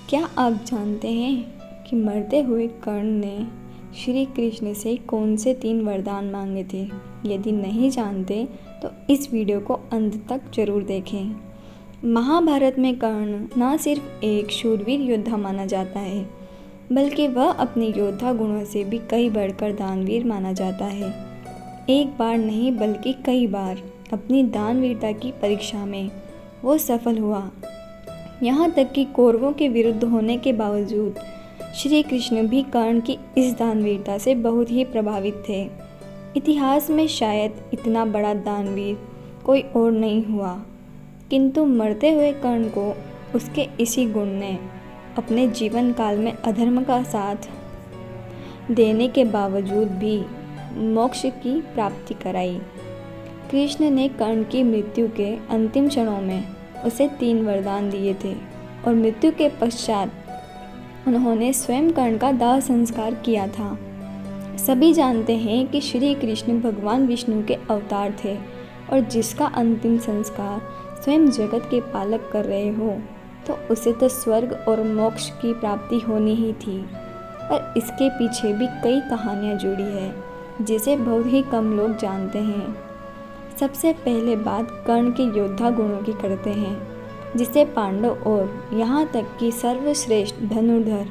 क्या आप जानते हैं कि मरते हुए कर्ण ने श्री कृष्ण से कौन से 3 वरदान मांगे थे? यदि नहीं जानते तो इस वीडियो को अंत तक जरूर देखें। महाभारत में कर्ण न सिर्फ एक शूरवीर योद्धा माना जाता है, बल्कि वह अपने योद्धा गुणों से भी कई बढ़कर दानवीर माना जाता है। एक बार नहीं बल्कि कई बार अपनी दानवीरता की परीक्षा में वो सफल हुआ। यहाँ तक कि कौरवों के विरुद्ध होने के बावजूद श्री कृष्ण भी कर्ण की इस दानवीरता से बहुत ही प्रभावित थे। इतिहास में शायद इतना बड़ा दानवीर कोई और नहीं हुआ, किंतु मरते हुए कर्ण को उसके इसी गुण ने अपने जीवन काल में अधर्म का साथ देने के बावजूद भी मोक्ष की प्राप्ति कराई। कृष्ण ने कर्ण की मृत्यु के अंतिम क्षणों में उसे 3 वरदान दिए थे और मृत्यु के पश्चात उन्होंने स्वयं कर्ण का दाह संस्कार किया था। सभी जानते हैं कि श्री कृष्ण भगवान विष्णु के अवतार थे और जिसका अंतिम संस्कार स्वयं जगत के पालक कर रहे हो तो उसे तो स्वर्ग और मोक्ष की प्राप्ति होनी ही थी। पर इसके पीछे भी कई कहानियाँ जुड़ी है जिसे बहुत ही कम लोग जानते हैं। सबसे पहले बात कर्ण के योद्धा गुणों की करते हैं, जिसे पांडव और यहाँ तक कि सर्वश्रेष्ठ धनुर्धर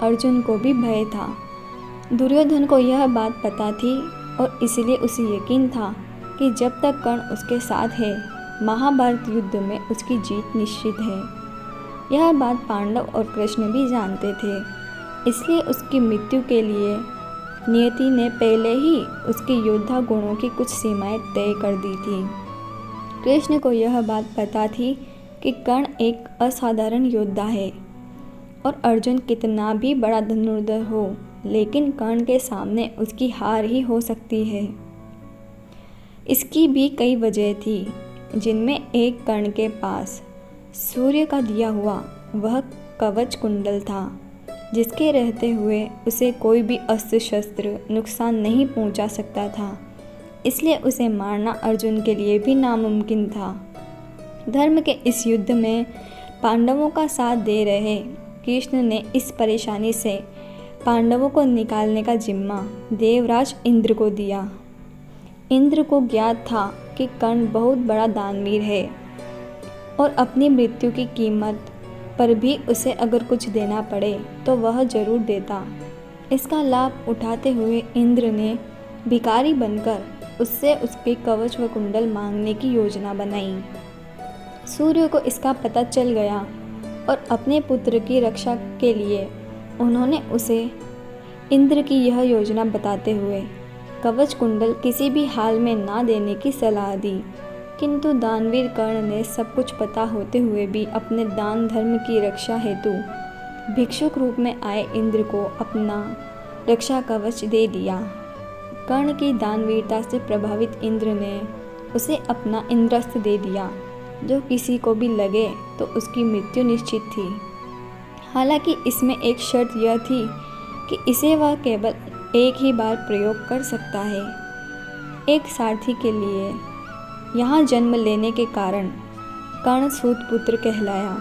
अर्जुन को भी भय था। दुर्योधन को यह बात पता थी और इसलिए उसे यकीन था कि जब तक कर्ण उसके साथ है महाभारत युद्ध में उसकी जीत निश्चित है। यह बात पांडव और कृष्ण भी जानते थे, इसलिए उसकी मृत्यु के लिए नियति ने पहले ही उसके योद्धा गुणों की कुछ सीमाएं तय कर दी थी। कृष्ण को यह बात पता थी कि कर्ण एक असाधारण योद्धा है और अर्जुन कितना भी बड़ा धनुर्धर हो, लेकिन कर्ण के सामने उसकी हार ही हो सकती है। इसकी भी कई वजह थी, जिनमें एक कर्ण के पास सूर्य का दिया हुआ वह कवच कुंडल था, जिसके रहते हुए उसे कोई भी अस्त्र शस्त्र नुकसान नहीं पहुंचा सकता था। इसलिए उसे मारना अर्जुन के लिए भी नामुमकिन था। धर्म के इस युद्ध में पांडवों का साथ दे रहे कृष्ण ने इस परेशानी से पांडवों को निकालने का जिम्मा देवराज इंद्र को दिया। इंद्र को ज्ञात था कि कर्ण बहुत बड़ा दानवीर है और अपनी मृत्यु की कीमत पर भी उसे अगर कुछ देना पड़े तो वह जरूर देता। इसका लाभ उठाते हुए इंद्र ने भिखारी बनकर उससे उसके कवच व कुंडल मांगने की योजना बनाई। सूर्य को इसका पता चल गया और अपने पुत्र की रक्षा के लिए उन्होंने उसे इंद्र की यह योजना बताते हुए कवच कुंडल किसी भी हाल में ना देने की सलाह दी। किंतु दानवीर कर्ण ने सब कुछ पता होते हुए भी अपने दान धर्म की रक्षा हेतु भिक्षुक रूप में आए इंद्र को अपना रक्षा कवच दे दिया। कर्ण की दानवीरता से प्रभावित इंद्र ने उसे अपना इंद्रस्त्र दे दिया, जो किसी को भी लगे तो उसकी मृत्यु निश्चित थी। हालांकि इसमें एक शर्त यह थी कि इसे वह केवल एक ही बार प्रयोग कर सकता है। एक सारथी के लिए यहाँ जन्म लेने के कारण कर्ण सूत पुत्र कहलाया।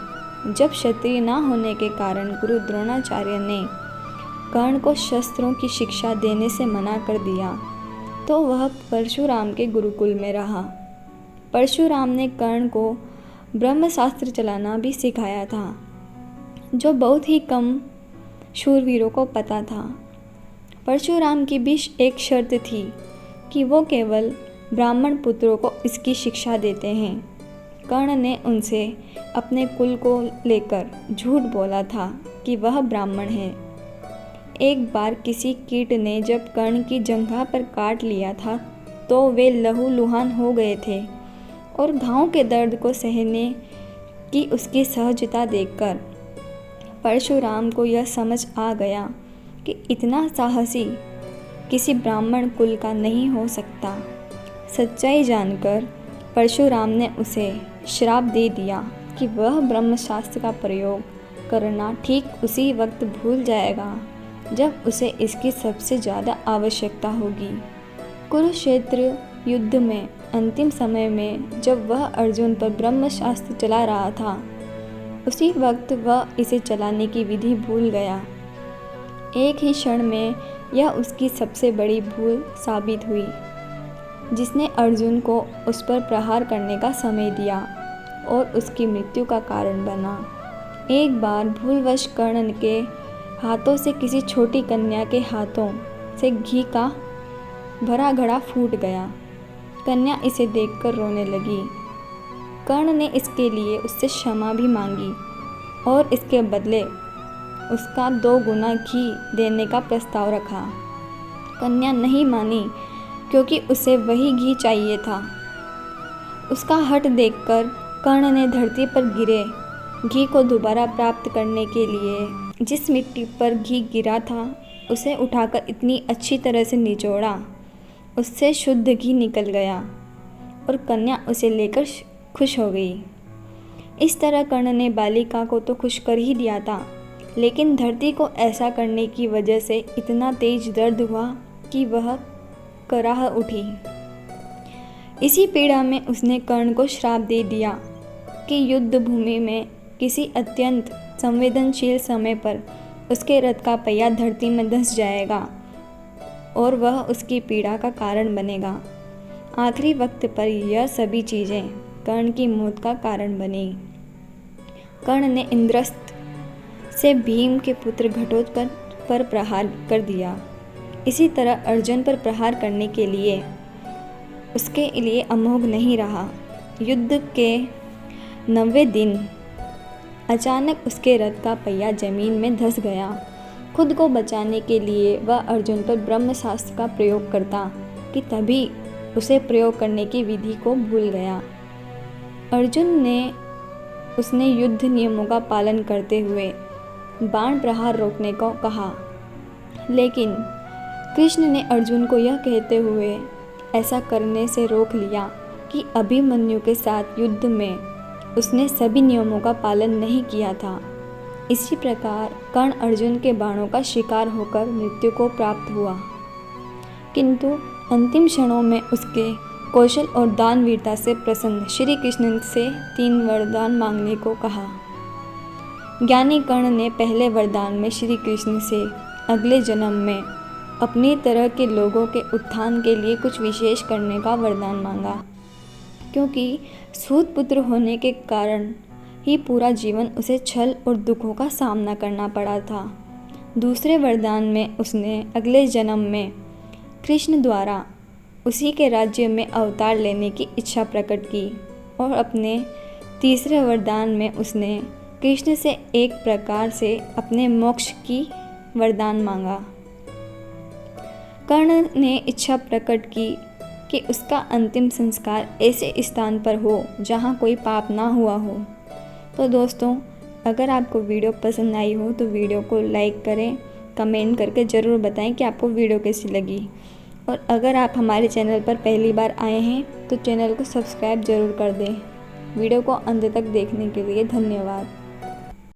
जब क्षत्रिय न होने के कारण गुरु द्रोणाचार्य ने कर्ण को शस्त्रों की शिक्षा देने से मना कर दिया तो वह परशुराम के गुरुकुल में रहा। परशुराम ने कर्ण को ब्रह्मशास्त्र चलाना भी सिखाया था, जो बहुत ही कम शूरवीरों को पता था। परशुराम की भी एक शर्त थी कि वो केवल ब्राह्मण पुत्रों को इसकी शिक्षा देते हैं। कर्ण ने उनसे अपने कुल को लेकर झूठ बोला था कि वह ब्राह्मण है। एक बार किसी कीट ने जब कर्ण की जंघा पर काट लिया था तो वे लहूलुहान हो गए थे और घाव के दर्द को सहने की उसकी सहजता देखकर परशुराम को यह समझ आ गया कि इतना साहसी किसी ब्राह्मण कुल का नहीं हो सकता। सच्चाई जानकर परशुराम ने उसे श्राप दे दिया कि वह ब्रह्मशास्त्र का प्रयोग करना ठीक उसी वक्त भूल जाएगा जब उसे इसकी सबसे ज़्यादा आवश्यकता होगी। कुरुक्षेत्र युद्ध में अंतिम समय में जब वह अर्जुन पर ब्रह्मशास्त्र चला रहा था, उसी वक्त वह इसे चलाने की विधि भूल गया। एक ही क्षण में यह उसकी सबसे बड़ी भूल साबित हुई, जिसने अर्जुन को उस पर प्रहार करने का समय दिया और उसकी मृत्यु का कारण बना। एक बार भूलवश कर्ण के हाथों से किसी छोटी कन्या के हाथों से घी का भरा घड़ा फूट गया। कन्या इसे देखकर रोने लगी। कर्ण ने इसके लिए उससे क्षमा भी मांगी और इसके बदले उसका 2 गुना घी देने का प्रस्ताव रखा। कन्या नहीं मानी क्योंकि उसे वही घी चाहिए था। उसका हठ देखकर कर्ण ने धरती पर गिरे घी को दोबारा प्राप्त करने के लिए जिस मिट्टी पर घी गिरा था उसे उठाकर इतनी अच्छी तरह से निचोड़ा, उससे शुद्ध घी निकल गया और कन्या उसे लेकर खुश हो गई। इस तरह कर्ण ने बालिका को तो खुश कर ही दिया था, लेकिन धरती को ऐसा करने की वजह से इतना तेज दर्द हुआ कि वह कराह उठी। इसी पीड़ा में उसने कर्ण को श्राप दे दिया कि युद्ध भूमि में किसी अत्यंत संवेदनशील समय पर उसके रथ का पहिया धरती में धंस जाएगा और वह उसकी पीड़ा का कारण बनेगा। आखिरी वक्त पर यह सभी चीज़ें कर्ण की मौत का कारण बनी। कर्ण ने इंद्रस्थ से भीम के पुत्र घटोत्कच पर प्रहार कर दिया। इसी तरह अर्जुन पर प्रहार करने के लिए उसके लिए अमोघ नहीं रहा। युद्ध के 90वें दिन अचानक उसके रथ का पहिया जमीन में धंस गया। खुद को बचाने के लिए वह अर्जुन पर ब्रह्मास्त्र का प्रयोग करता कि तभी उसे प्रयोग करने की विधि को भूल गया। अर्जुन ने उसने युद्ध नियमों का पालन करते हुए बाण प्रहार रोकने को कहा, लेकिन कृष्ण ने अर्जुन को यह कहते हुए ऐसा करने से रोक लिया कि अभिमन्यु के साथ युद्ध में उसने सभी नियमों का पालन नहीं किया था। इसी प्रकार कर्ण अर्जुन के बाणों का शिकार होकर मृत्यु को प्राप्त हुआ, किंतु अंतिम क्षणों में उसके कौशल और दानवीरता से प्रसन्न श्री कृष्ण से 3 वरदान मांगने को कहा। ज्ञानी कर्ण ने पहले वरदान में श्री कृष्ण से अगले जन्म में अपनी तरह के लोगों के उत्थान के लिए कुछ विशेष करने का वरदान मांगा, क्योंकि सूत पुत्र होने के कारण ही पूरा जीवन उसे छल और दुखों का सामना करना पड़ा था। दूसरे वरदान में उसने अगले जन्म में कृष्ण द्वारा उसी के राज्य में अवतार लेने की इच्छा प्रकट की और अपने तीसरे वरदान में उसने कृष्ण से एक प्रकार से अपने मोक्ष की वरदान मांगा। कर्ण ने इच्छा प्रकट की कि उसका अंतिम संस्कार ऐसे स्थान पर हो जहाँ कोई पाप ना हुआ हो। तो दोस्तों, अगर आपको वीडियो पसंद आई हो तो वीडियो को लाइक करें, कमेंट करके ज़रूर बताएं कि आपको वीडियो कैसी लगी। और अगर आप हमारे चैनल पर पहली बार आए हैं तो चैनल को सब्सक्राइब ज़रूर कर दें। वीडियो को अंत तक देखने के लिए धन्यवाद।